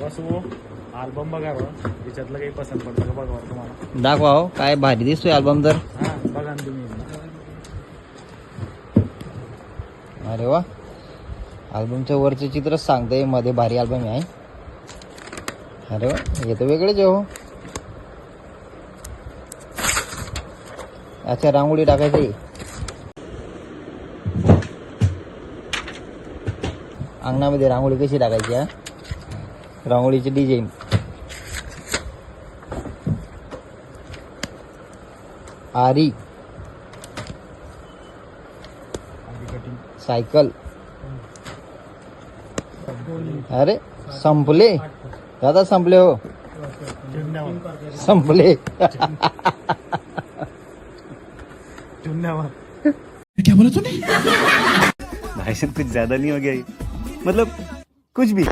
बस वो अल्बम बघा बा, त्याच्यातलं काही पसंत पडतं का बघा तुम्हाला. दाखवा हो, काय भारी दिसतोय अल्बम तर. हा बघा ना तुम्ही. अरे वा, अल्बमच्या वरचं चित्रच सांगतंय मध्ये भारी अल्बम आहे. अरे वा, हे तर वेगळंच आहे हो. अच्छा, रांगोळी टाकायची. अंगणामध्ये रांगोळी कशी टाकायची हा, रांगोळीची डिझाईन. आरी सायकल. अरे संपले दादा, संपले हो, संपले. क्या बोला तूने? भाई साहब कुछ ज्यादा नहीं हो गया ये? मतलब कुछ भी.